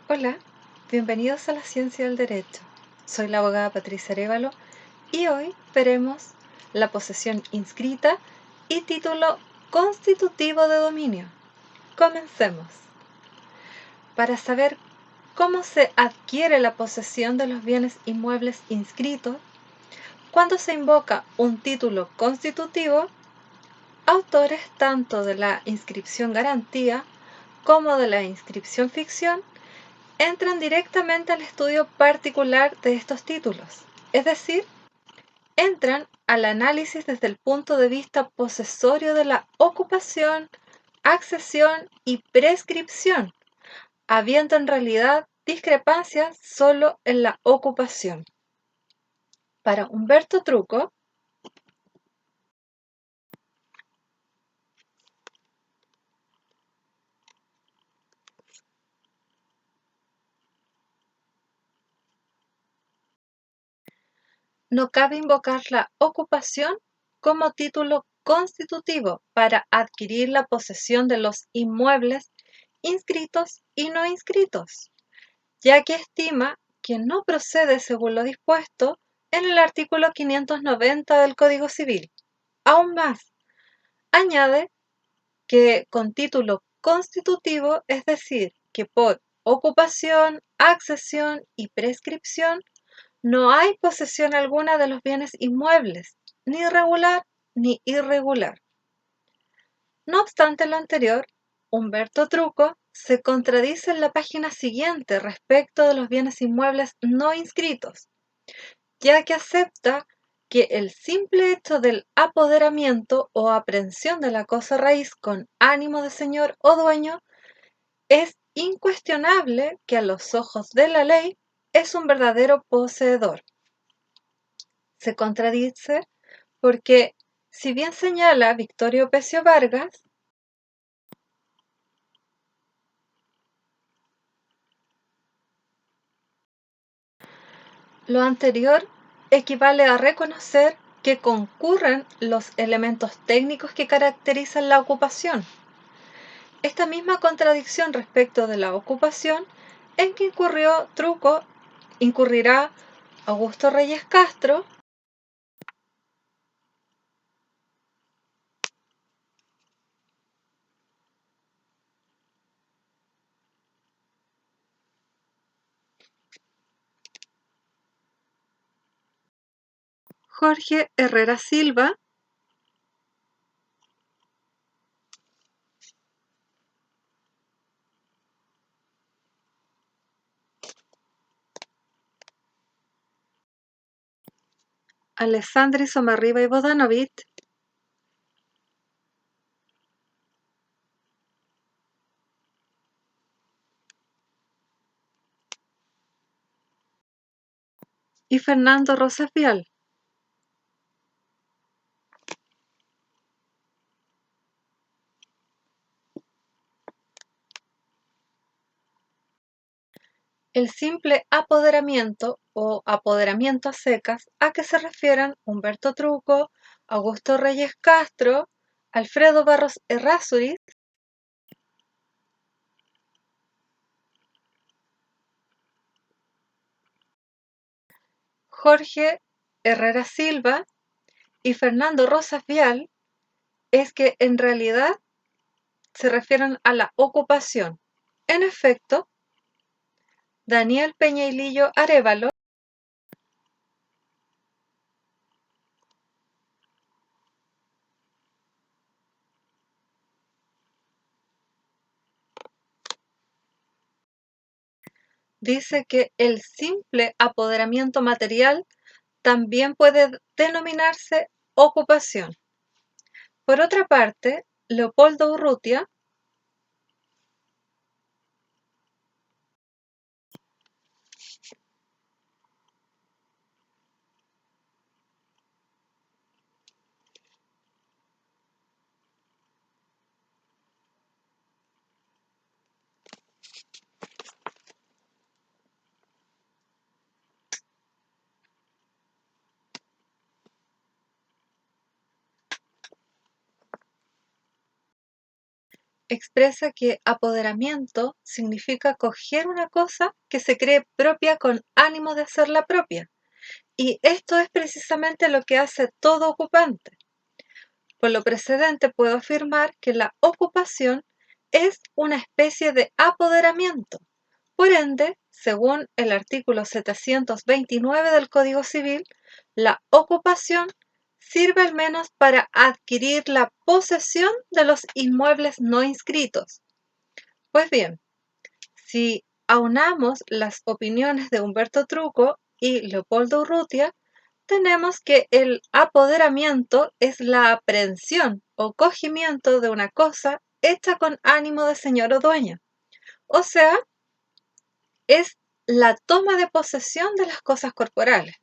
Hola, bienvenidos a la Ciencia del Derecho. Soy la abogada Patricia Arévalo y hoy veremos la posesión inscrita y título constitutivo de dominio. Comencemos. Para saber cómo se adquiere la posesión de los bienes inmuebles inscritos, cuando se invoca un título constitutivo, autores tanto de la inscripción garantía como de la inscripción ficción entran directamente al estudio particular de estos títulos, es decir, entran al análisis desde el punto de vista posesorio de la ocupación, accesión y prescripción, habiendo en realidad discrepancias solo en la ocupación. Para Humberto Truco, no cabe invocar la ocupación como título constitutivo para adquirir la posesión de los inmuebles inscritos y no inscritos, ya que estima que no procede según lo dispuesto en el artículo 590 del Código Civil. Aún más, añade que con título constitutivo, es decir, que por ocupación, accesión y prescripción, no hay posesión alguna de los bienes inmuebles, ni regular ni irregular. No obstante lo anterior, Humberto Truco se contradice en la página siguiente respecto de los bienes inmuebles no inscritos, ya que acepta que el simple hecho del apoderamiento o aprehensión de la cosa raíz con ánimo de señor o dueño es incuestionable que a los ojos de la ley es un verdadero poseedor. Se contradice porque, si bien señala Victorio Pecio Vargas, lo anterior equivale a reconocer que concurren los elementos técnicos que caracterizan la ocupación. Esta misma contradicción respecto de la ocupación en que incurrió Truco incurrirá Augusto Reyes Castro, Jorge Herrera Silva, Alessandri Somarriba y Bodanovich, y Fernando Rosas Vial. El simple apoderamiento o apoderamiento a secas a que se refieren Humberto Truco, Augusto Reyes Castro, Alfredo Barros Errázuriz, Jorge Herrera Silva y Fernando Rosas Vial es que en realidad se refieren a la ocupación. En efecto, Daniel Peñailillo Arévalo dice que el simple apoderamiento material también puede denominarse ocupación. Por otra parte, Leopoldo Urrutia expresa que apoderamiento significa coger una cosa que se cree propia con ánimo de hacerla propia. Y esto es precisamente lo que hace todo ocupante. Por lo precedente puedo afirmar que la ocupación es una especie de apoderamiento. Por ende, según el artículo 729 del Código Civil, la ocupación sirve al menos para adquirir la posesión de los inmuebles no inscritos. Pues bien, si aunamos las opiniones de Humberto Truco y Leopoldo Urrutia, tenemos que el apoderamiento es la aprehensión o cogimiento de una cosa hecha con ánimo de señor o dueño. O sea, es la toma de posesión de las cosas corporales.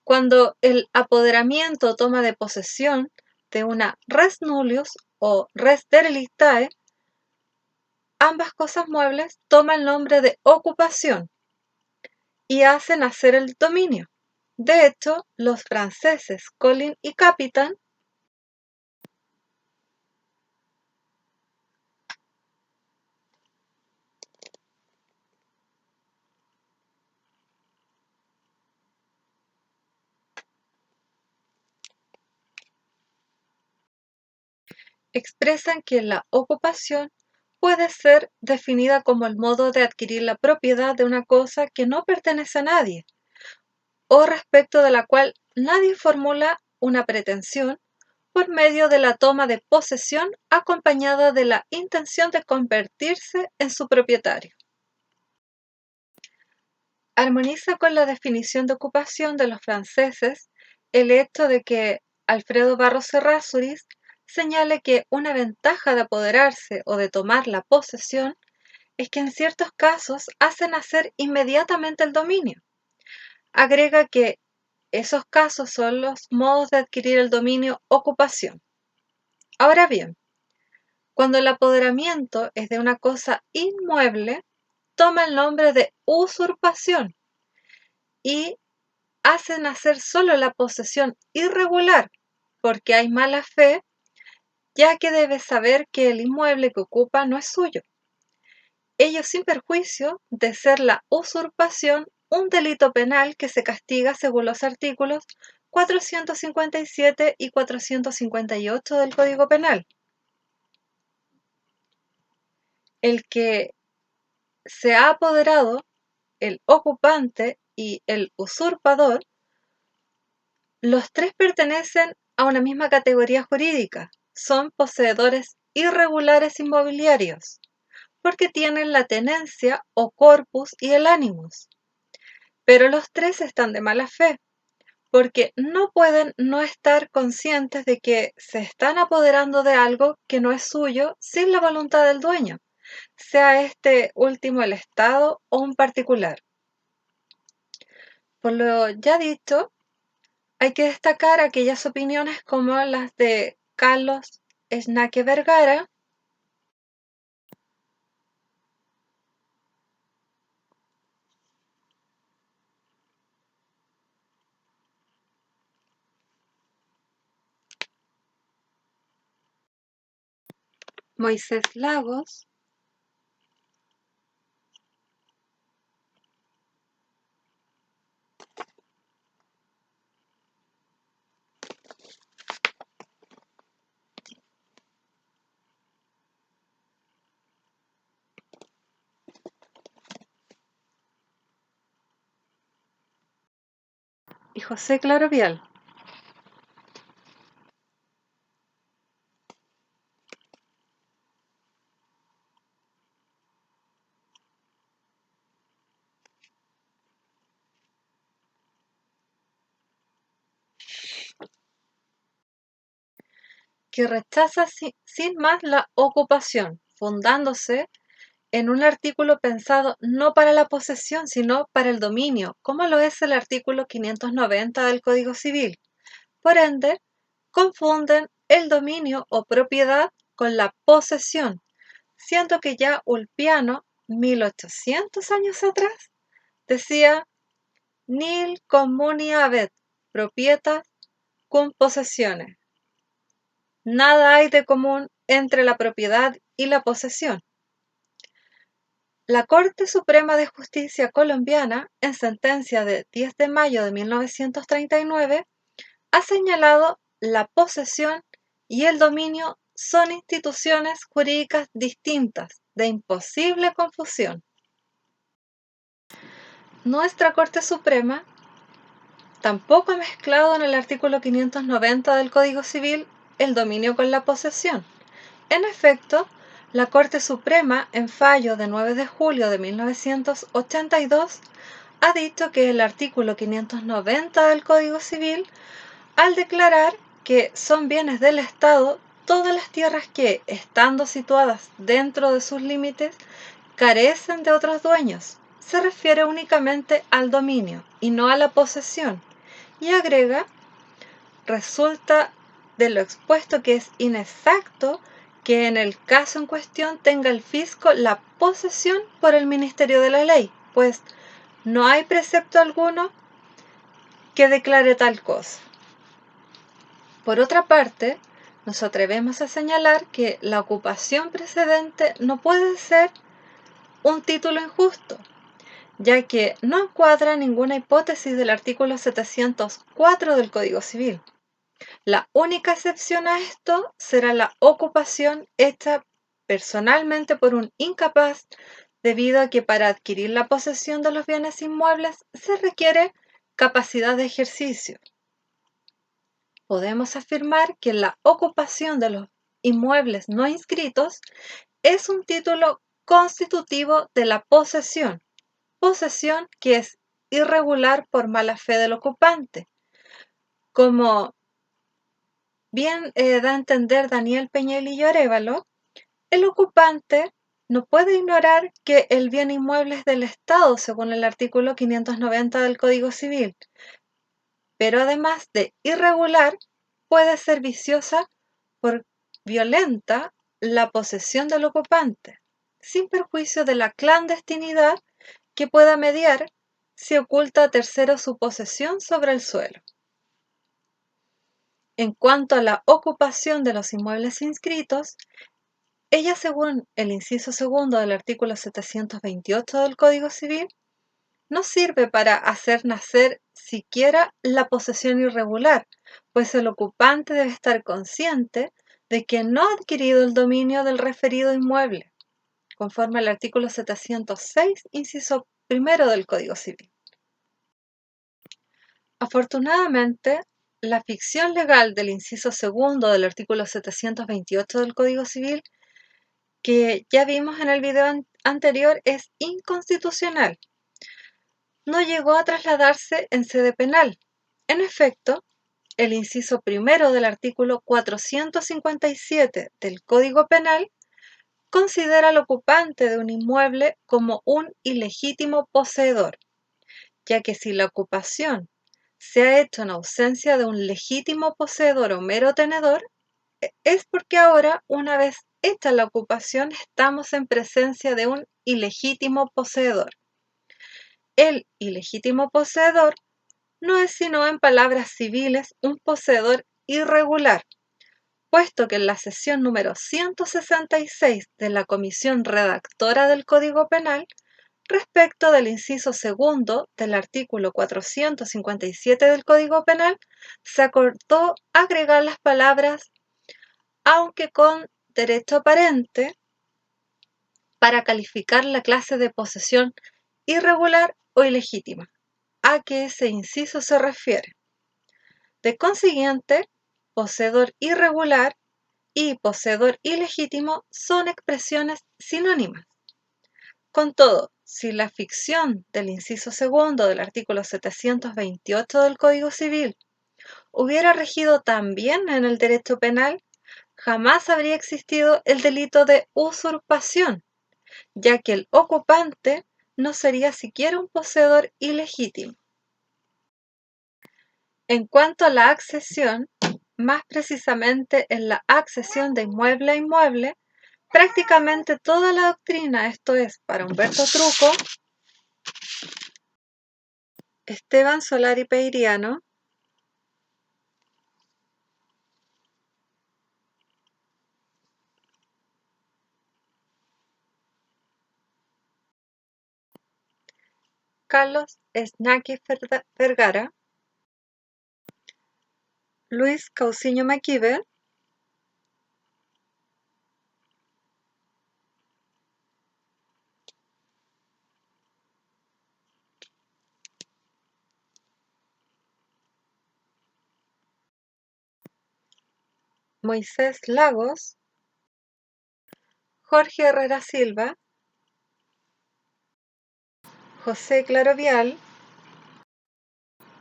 Cuando el apoderamiento toma de posesión de una res nullius o res derelictae, ambas cosas muebles toman el nombre de ocupación y hacen nacer el dominio. De hecho, los franceses Colin y Capitan expresan que la ocupación puede ser definida como el modo de adquirir la propiedad de una cosa que no pertenece a nadie, o respecto de la cual nadie formula una pretensión por medio de la toma de posesión acompañada de la intención de convertirse en su propietario. Armoniza con la definición de ocupación de los franceses el hecho de que Alfredo Barros Errázuriz señale que una ventaja de apoderarse o de tomar la posesión es que en ciertos casos hace nacer inmediatamente el dominio. Agrega que esos casos son los modos de adquirir el dominio ocupación. Ahora bien, cuando el apoderamiento es de una cosa inmueble, toma el nombre de usurpación y hace nacer solo la posesión irregular, porque hay mala fe, ya que debe saber que el inmueble que ocupa no es suyo. Ello sin perjuicio de ser la usurpación un delito penal que se castiga según los artículos 457 y 458 del Código Penal. El que se ha apoderado, el ocupante y el usurpador, los tres pertenecen a una misma categoría jurídica, son poseedores irregulares inmobiliarios, porque tienen la tenencia o corpus y el animus. Pero los tres están de mala fe, porque no pueden no estar conscientes de que se están apoderando de algo que no es suyo sin la voluntad del dueño, sea este último el Estado o un particular. Por lo ya dicho, hay que destacar aquellas opiniones como las de Carlos Esnaque Vergara, Moisés Lagos, y José Claro Vial. Que rechaza sin más la ocupación, fundándose en un artículo pensado no para la posesión, sino para el dominio, como lo es el artículo 590 del Código Civil. Por ende, confunden el dominio o propiedad con la posesión, siendo que ya Ulpiano, 1800 años atrás, decía nil communia habet, propietas cum possessiones. Nada hay de común entre la propiedad y la posesión. La Corte Suprema de Justicia colombiana, en sentencia de 10 de mayo de 1939, ha señalado la posesión y el dominio son instituciones jurídicas distintas, de imposible confusión. Nuestra Corte Suprema tampoco ha mezclado en el artículo 590 del Código Civil el dominio con la posesión. En efecto, la Corte Suprema, en fallo de 9 de julio de 1982, ha dicho que el artículo 590 del Código Civil, al declarar que son bienes del Estado todas las tierras que, estando situadas dentro de sus límites, carecen de otros dueños, se refiere únicamente al dominio y no a la posesión, y agrega, resulta de lo expuesto que es inexacto que en el caso en cuestión tenga el fisco la posesión por el Ministerio de la Ley, pues no hay precepto alguno que declare tal cosa. Por otra parte, nos atrevemos a señalar que la ocupación precedente no puede ser un título injusto, ya que no encuadra ninguna hipótesis del artículo 704 del Código Civil. La única excepción a esto será la ocupación hecha personalmente por un incapaz, debido a que para adquirir la posesión de los bienes inmuebles se requiere capacidad de ejercicio. Podemos afirmar que la ocupación de los inmuebles no inscritos es un título constitutivo de la posesión que es irregular por mala fe del ocupante, como bien da a entender Daniel Peñalillo Arévalo. El ocupante no puede ignorar que el bien inmueble es del Estado, según el artículo 590 del Código Civil, pero además de irregular, puede ser viciosa por violenta la posesión del ocupante, sin perjuicio de la clandestinidad que pueda mediar si oculta a terceros su posesión sobre el suelo. En cuanto a la ocupación de los inmuebles inscritos, ella, según el inciso segundo del artículo 728 del Código Civil, no sirve para hacer nacer siquiera la posesión irregular, pues el ocupante debe estar consciente de que no ha adquirido el dominio del referido inmueble, conforme al artículo 706, inciso primero del Código Civil. Afortunadamente, la ficción legal del inciso segundo del artículo 728 del Código Civil, que ya vimos en el video anterior, es inconstitucional. No llegó a trasladarse en sede penal. En efecto, el inciso primero del artículo 457 del Código Penal considera al ocupante de un inmueble como un ilegítimo poseedor, ya que si la ocupación se ha hecho en ausencia de un legítimo poseedor o mero tenedor, es porque ahora, una vez hecha la ocupación, estamos en presencia de un ilegítimo poseedor. El ilegítimo poseedor no es sino, en palabras civiles, un poseedor irregular, puesto que en la sesión número 166 de la Comisión Redactora del Código Penal, respecto del inciso segundo del artículo 457 del Código Penal, se acordó agregar las palabras aunque con derecho aparente para calificar la clase de posesión irregular o ilegítima a que ese inciso se refiere. De consiguiente, poseedor irregular y poseedor ilegítimo son expresiones sinónimas. Con todo, si la ficción del inciso segundo del artículo 728 del Código Civil hubiera regido también en el derecho penal, jamás habría existido el delito de usurpación, ya que el ocupante no sería siquiera un poseedor ilegítimo. En cuanto a la accesión, más precisamente en la accesión de inmueble a inmueble, prácticamente toda la doctrina, esto es, para Humberto Truco, Esteban Solari Peiriano, Carlos Snaki Vergara, Luis Cauciño Maquiver, Moisés Lagos, Jorge Herrera Silva, José Claro Vial,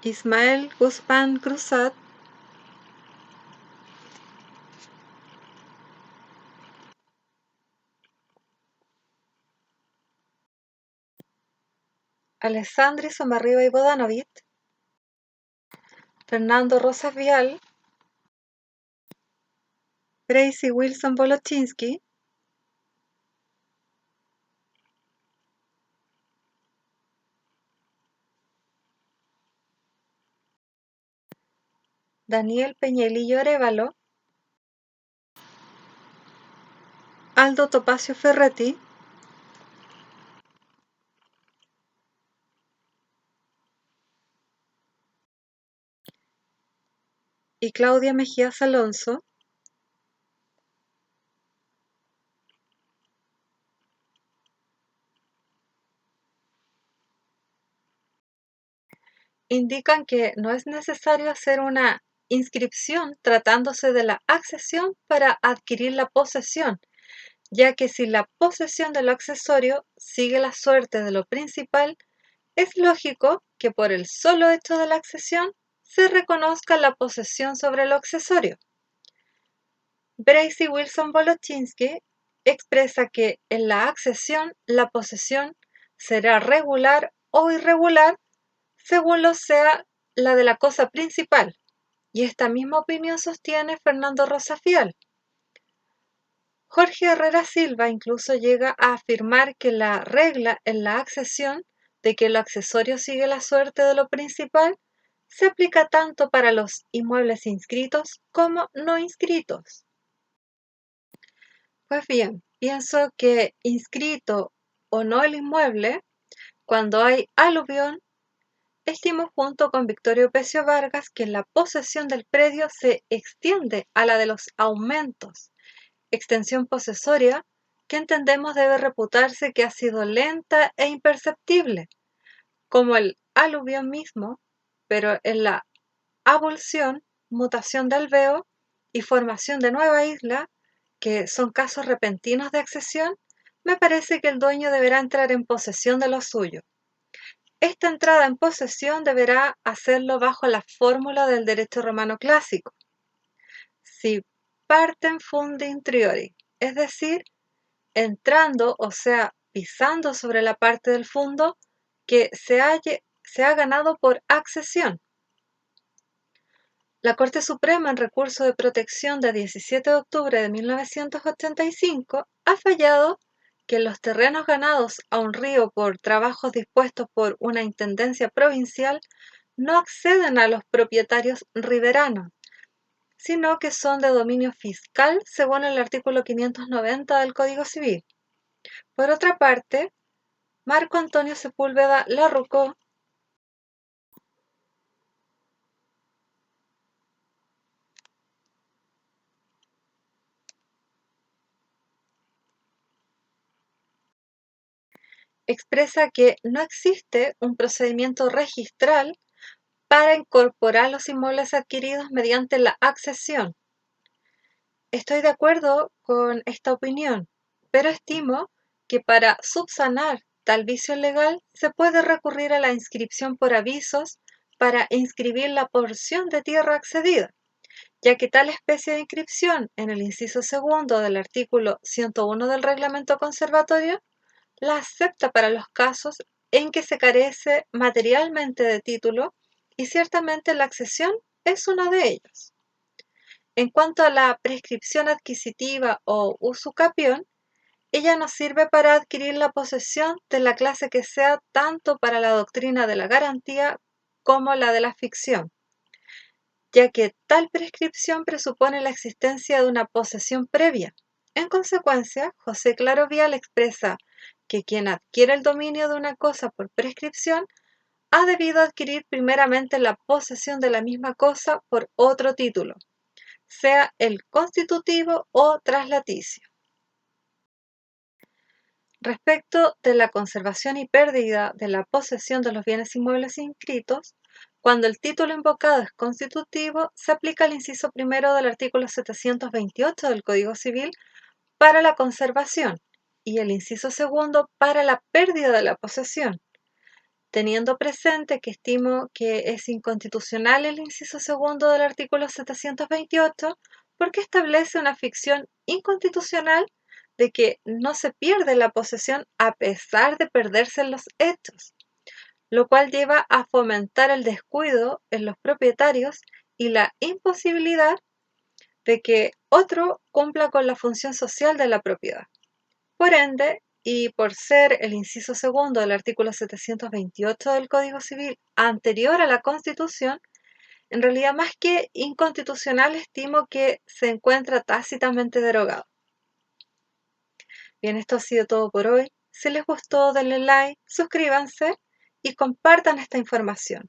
Ismael Guzmán Cruzat, Alessandri Somarriba y Bodanovit, Fernando Rosas Vial, Bracy Wilson Bolochinsky, Daniel Peñalillo Arévalo, Aldo Topacio Ferretti, y Claudia Mejías Alonso, indican que no es necesario hacer una inscripción tratándose de la accesión para adquirir la posesión, ya que si la posesión de lo accesorio sigue la suerte de lo principal, es lógico que por el solo hecho de la accesión se reconozca la posesión sobre lo accesorio. Bracy Wilson Bolochinsky expresa que en la accesión la posesión será regular o irregular según lo sea la de la cosa principal, y esta misma opinión sostiene Fernando Rosafiel. Jorge Herrera Silva incluso llega a afirmar que la regla en la accesión de que lo accesorio sigue la suerte de lo principal se aplica tanto para los inmuebles inscritos como no inscritos. Pues bien, pienso que inscrito o no el inmueble, cuando hay aluvión, estimo junto con Victorio Pecio Vargas que la posesión del predio se extiende a la de los aumentos, extensión posesoria que entendemos debe reputarse que ha sido lenta e imperceptible, como el aluvión mismo, pero en la avulsión, mutación de alveo y formación de nueva isla, que son casos repentinos de accesión, me parece que el dueño deberá entrar en posesión de lo suyo. Esta entrada en posesión deberá hacerlo bajo la fórmula del derecho romano clásico. Si partem fundi intriori, es decir, entrando, o sea, pisando sobre la parte del fondo que se ha ganado por accesión. La Corte Suprema, en recurso de protección de 17 de octubre de 1985, ha fallado que los terrenos ganados a un río por trabajos dispuestos por una intendencia provincial no acceden a los propietarios riberanos, sino que son de dominio fiscal según el artículo 590 del Código Civil. Por otra parte, Marco Antonio Sepúlveda Larroco expresa que no existe un procedimiento registral para incorporar los inmuebles adquiridos mediante la accesión. Estoy de acuerdo con esta opinión, pero estimo que para subsanar tal vicio legal se puede recurrir a la inscripción por avisos para inscribir la porción de tierra accedida, ya que tal especie de inscripción en el inciso segundo del artículo 101 del reglamento conservatorio la acepta para los casos en que se carece materialmente de título y ciertamente la accesión es uno de ellos. En cuanto a la prescripción adquisitiva o usucapión, ella nos sirve para adquirir la posesión de la clase que sea tanto para la doctrina de la garantía como la de la ficción, ya que tal prescripción presupone la existencia de una posesión previa. En consecuencia, José Claro Vial expresa que quien adquiere el dominio de una cosa por prescripción ha debido adquirir primeramente la posesión de la misma cosa por otro título, sea el constitutivo o traslaticio. Respecto de la conservación y pérdida de la posesión de los bienes inmuebles inscritos, cuando el título invocado es constitutivo, se aplica el inciso primero del artículo 728 del Código Civil para la conservación y el inciso segundo para la pérdida de la posesión, teniendo presente que estimo que es inconstitucional el inciso segundo del artículo 728 porque establece una ficción inconstitucional de que no se pierde la posesión a pesar de perderse en los hechos, lo cual lleva a fomentar el descuido en los propietarios y la imposibilidad de que otro cumpla con la función social de la propiedad. Por ende, y por ser el inciso segundo del artículo 728 del Código Civil anterior a la Constitución, en realidad más que inconstitucional estimo que se encuentra tácitamente derogado. Bien, esto ha sido todo por hoy. Si les gustó, denle like, suscríbanse y compartan esta información.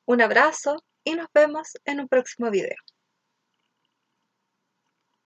Un abrazo y nos vemos en un próximo video.